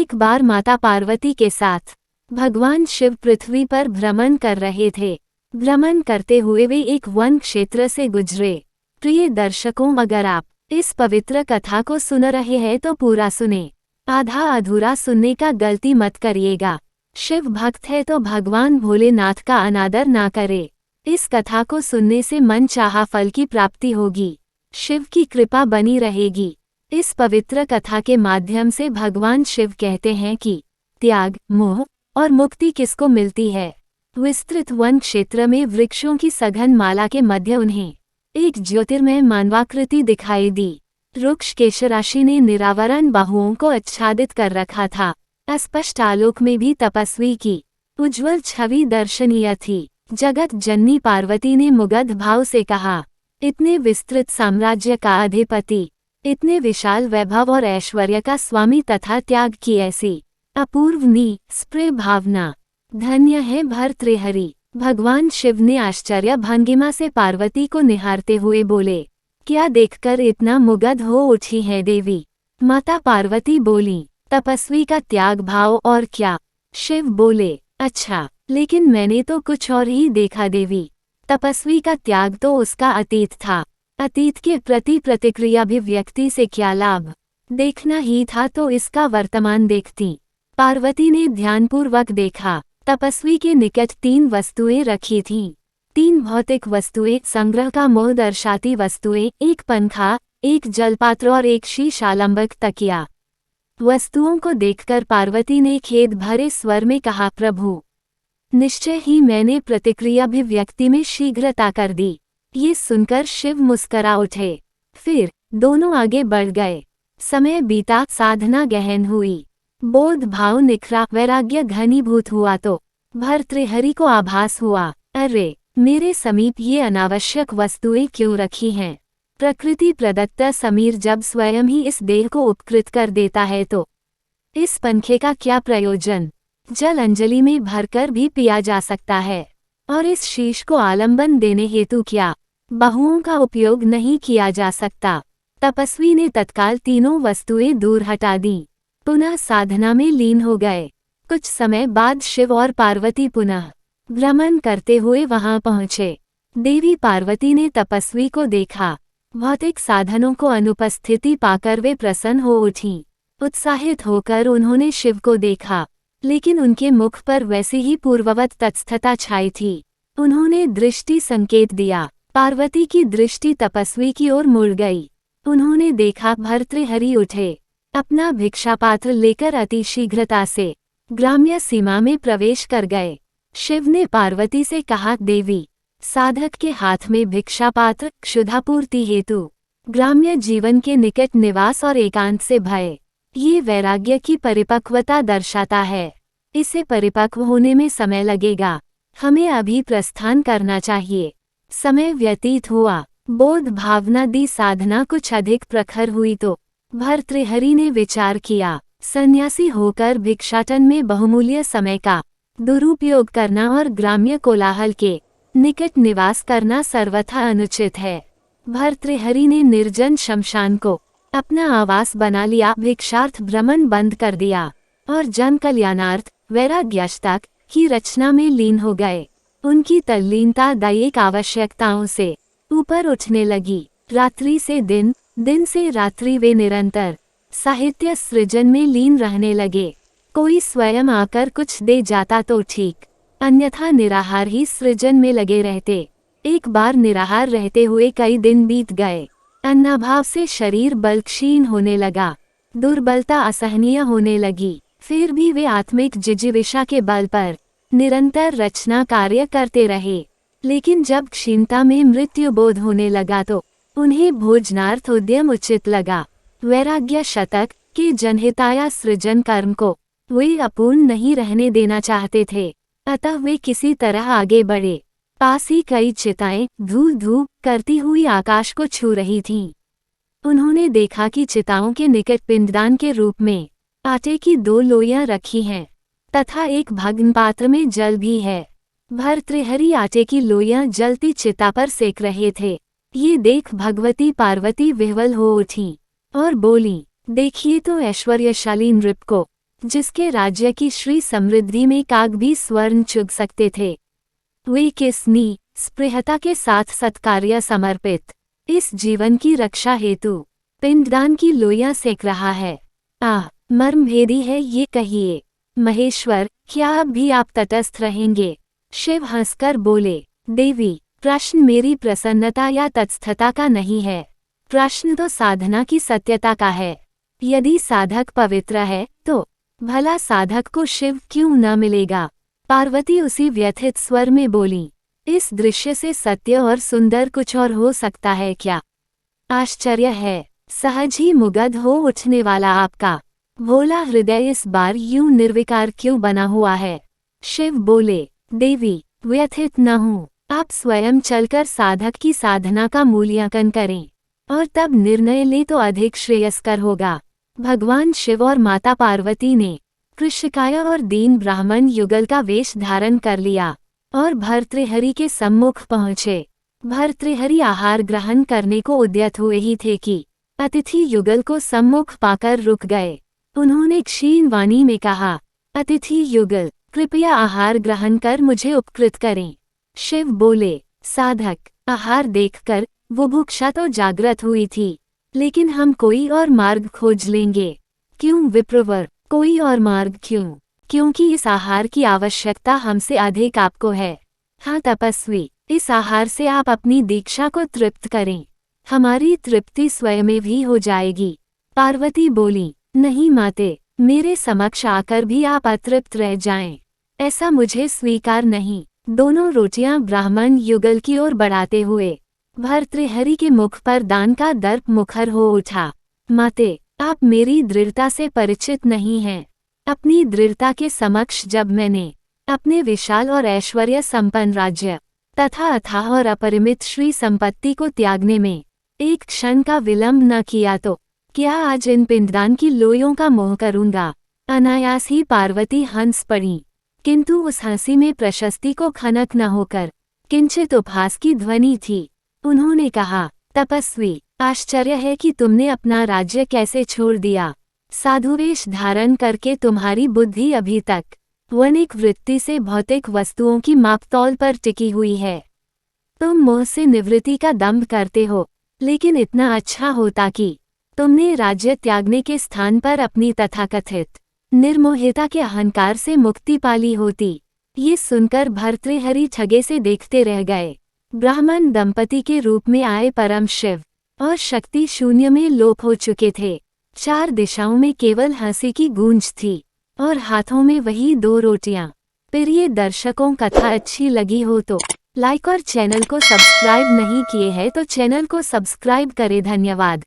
एक बार माता पार्वती के साथ भगवान शिव पृथ्वी पर भ्रमण कर रहे थे। भ्रमण करते हुए वे एक वन क्षेत्र से गुजरे। प्रिय दर्शकों, अगर आप इस पवित्र कथा को सुन रहे हैं तो पूरा सुने, आधा अधूरा सुनने का गलती मत करिएगा। शिव भक्त है तो भगवान भोलेनाथ का अनादर ना करे। इस कथा को सुनने से मन चाहा फल की प्राप्ति होगी, शिव की कृपा बनी रहेगी। इस पवित्र कथा के माध्यम से भगवान शिव कहते हैं कि त्याग, मोह और मुक्ति किसको मिलती है। विस्तृत वन क्षेत्र में वृक्षों की सघन माला के मध्य उन्हें एक ज्योतिर्मय मानवाकृति दिखाई दी। रुक्ष केशराशि ने निरावरण बाहुओं को आच्छादित कर रखा था। अस्पष्ट आलोक में भी तपस्वी की उज्ज्वल छवि दर्शनीय थी। जगत जननी पार्वती ने मुग्ध भाव से कहा, इतने विस्तृत साम्राज्य का अधिपति, इतने विशाल वैभव और ऐश्वर्य का स्वामी तथा त्याग की ऐसी अपूर्व निस्पृह भावना, धन्य है भर्तृहरि। भगवान शिव ने आश्चर्य भंगिमा से पार्वती को निहारते हुए बोले, क्या देखकर इतना मुग्ध हो उठी है देवी। माता पार्वती बोली, तपस्वी का त्याग भाव और क्या। शिव बोले, अच्छा, लेकिन मैंने तो कुछ और ही देखा देवी। तपस्वी का त्याग तो उसका अतीत था, अतीत के प्रति प्रतिक्रियाभिव्यक्ति से क्या लाभ। देखना ही था तो इसका वर्तमान देखती। पार्वती ने ध्यानपूर्वक देखा। तपस्वी के निकट 3 वस्तुएं रखी थीं। 3 भौतिक वस्तुएं, संग्रह का मोह दर्शाती वस्तुएं, एक पंखा, एक जलपात्र और एक शीशालंबक तकिया। वस्तुओं को देखकर पार्वती ने खेद भरे स्वर में कहा, प्रभु, निश्चय ही मैंने प्रतिक्रियाभिव्यक्ति में शीघ्रता कर दी। ये सुनकर शिव मुस्करा उठे। फिर दोनों आगे बढ़ गए। समय बीता, साधना गहन हुई, बोध भाव निखरा, वैराग्य घनीभूत हुआ तो भर्तृहरि को आभास हुआ, अरे, मेरे समीप ये अनावश्यक वस्तुएं क्यों रखी हैं। प्रकृति प्रदत्त समीर जब स्वयं ही इस देह को उपकृत कर देता है तो इस पंखे का क्या प्रयोजन। जल अंजलि में भरकर भी पिया जा सकता है, और इस शीश को आलंबन देने हेतु क्या बाहुओं का उपयोग नहीं किया जा सकता। तपस्वी ने तत्काल तीनों वस्तुएं दूर हटा दी, पुनः साधना में लीन हो गए। कुछ समय बाद शिव और पार्वती पुनः भ्रमण करते हुए वहां पहुंचे। देवी पार्वती ने तपस्वी को देखा। भौतिक साधनों को अनुपस्थिति पाकर वे प्रसन्न हो उठीं। उत्साहित होकर उन्होंने शिव को देखा, लेकिन उनके मुख पर वैसी ही पूर्ववत तत्स्थता छाई थी। उन्होंने दृष्टि संकेत दिया। पार्वती की दृष्टि तपस्वी की ओर मुड़ गई। उन्होंने देखा भर्तृहरि उठे, अपना भिक्षापात्र लेकर अति शीघ्रता से ग्राम्य सीमा में प्रवेश कर गए। शिव ने पार्वती से कहा, देवी, साधक के हाथ में भिक्षापात्र क्षुधापूर्ति हेतु ग्राम्य जीवन के निकट निवास और एकांत से भय, ये वैराग्य की परिपक्वता दर्शाता है। इसे परिपक्व होने में समय लगेगा। हमें अभी प्रस्थान करना चाहिए। समय व्यतीत हुआ। बोध भावना दी साधना कुछ अधिक प्रखर हुई तो भर्तृहरि ने विचार किया, सन्यासी होकर भिक्षाटन में बहुमूल्य समय का दुरुपयोग करना और ग्राम्य कोलाहल के निकट निवास करना सर्वथा अनुचित है। भर्तृहरि ने निर्जन शमशान को अपना आवास बना लिया, भिक्षार्थ भ्रमण बंद कर दिया और जन कल्याणार्थ वैराग्याष्टक की रचना में लीन हो गए। उनकी तल्लीनता दैहिक आवश्यकताओं से ऊपर उठने लगी। रात्रि से दिन, दिन से रात्रि वे निरंतर साहित्य सृजन में लीन रहने लगे। कोई स्वयं आकर कुछ दे जाता तो ठीक, अन्यथा निराहार ही सृजन में लगे रहते। एक बार निराहार रहते हुए कई दिन बीत गए। अन्नाभाव से शरीर बल क्षीण होने लगा, दुर्बलता असहनीय होने लगी। फिर भी वे आत्मिक जिजीविषा के बल पर निरंतर रचना कार्य करते रहे। लेकिन जब क्षीणता में मृत्यु बोध होने लगा तो उन्हें भोजनार्थ उद्यम उचित लगा। वैराग्य शतक के जनहिताय सृजन कर्म को वे अपूर्ण नहीं रहने देना चाहते थे, अतः वे किसी तरह आगे बढ़े। पास ही कई चिताएं धू धू करती हुई आकाश को छू रही थीं। उन्होंने देखा कि चिताओं के निकट पिंडदान के रूप में आटे की 2 लोइयां रखी हैं तथा एक भग्न पात्र में जल भी है। भर्तृहरि आटे की लोइयां जलती चिता पर सेक रहे थे। ये देख भगवती पार्वती विह्वल हो उठी और बोली, देखिए तो ऐश्वर्यशाली नृप को। जिसके राज्य की श्री समृद्धि में काग भी स्वर्ण चुग सकते थे। वे किसनी स्पृहता के साथ सत्कार्य समर्पित इस जीवन की रक्षा हेतु पिंडदान की लोइयां सेक रहा है। मर्मभेदी है ये, कहिए महेश्वर, क्या अब भी आप तटस्थ रहेंगे? शिव हंसकर बोले, देवी, प्रश्न मेरी प्रसन्नता या तटस्थता का नहीं है, प्रश्न तो साधना की सत्यता का है। यदि साधक पवित्र है तो भला साधक को शिव क्यों न मिलेगा? पार्वती उसी व्यथित स्वर में बोली, इस दृश्य से सत्य और सुंदर कुछ और हो सकता है क्या? आश्चर्य है, सहज ही मुग्ध हो उठने वाला आपका भोला हृदय इस बार यूं निर्विकार क्यों बना हुआ है? शिव बोले, देवी, व्यथित न हूँ, आप स्वयं चलकर साधक की साधना का मूल्यांकन करें और तब निर्णय ले तो अधिक श्रेयस्कर होगा। भगवान शिव और माता पार्वती ने कृष्णकाय और दीन ब्राह्मण युगल का वेश धारण कर लिया और भर्तृहरि के सम्मुख पहुँचे। भर्तृहरि आहार ग्रहण करने को उद्यत हुए ही थे कि अतिथि युगल को सम्मुख पाकर रुक गए। उन्होंने क्षीण वाणी में कहा, अतिथि युगल, कृपया आहार ग्रहण कर मुझे उपकृत करें। शिव बोले, साधक, आहार देखकर बुभुक्षा तो जागृत हुई थी, लेकिन हम कोई और मार्ग खोज लेंगे। क्यों विप्रवर, कोई और मार्ग क्यों? क्योंकि इस आहार की आवश्यकता हमसे अधिक आपको है। हाँ तपस्वी, इस आहार से आप अपनी दीक्षा को तृप्त करें, हमारी तृप्ति स्वयं में भी हो जाएगी। पार्वती बोली, नहीं माते, मेरे समक्ष आकर भी आप अतृप्त रह जाएं, ऐसा मुझे स्वीकार नहीं। दोनों रोटियां ब्राह्मण युगल की ओर बढ़ाते हुए भर्तृहरि के मुख पर दान का दर्प मुखर हो उठा। माते, आप मेरी दृढ़ता से परिचित नहीं हैं। अपनी दृढ़ता के समक्ष जब मैंने अपने विशाल और ऐश्वर्य संपन्न राज्य तथा अथाह और अपरिमित श्री संपत्ति को त्यागने में एक क्षण का विलंब न किया तो क्या आज इन पिंडदान की लोइयों का मोह करूंगा? अनायास ही पार्वती हंस पड़ी, किंतु उस हंसी में प्रशस्ति को खनक न होकर किंचित उपहास की ध्वनि थी। उन्होंने कहा, तपस्वी, आश्चर्य है कि तुमने अपना राज्य कैसे छोड़ दिया। साधुवेश धारण करके तुम्हारी बुद्धि अभी तक वनिक वृत्ति से भौतिक वस्तुओं की मापतौल पर टिकी हुई है। तुम मोह से निवृत्ति का दंभ करते हो, लेकिन इतना अच्छा होता कि तुमने राज्य त्यागने के स्थान पर अपनी तथाकथित निर्मोहिता के अहंकार से मुक्ति पाली होती। ये सुनकर भर्तृहरि ठगे से देखते रह गए। ब्राह्मण दंपति के रूप में आए परम शिव और शक्ति शून्य में लोप हो चुके थे। चार दिशाओं में केवल हंसी की गूंज थी और हाथों में वही 2 रोटियां। प्रिय दर्शकों, कथा अच्छी लगी हो तो लाइक और चैनल को सब्सक्राइब नहीं किए हैं तो चैनल को सब्सक्राइब करें। धन्यवाद।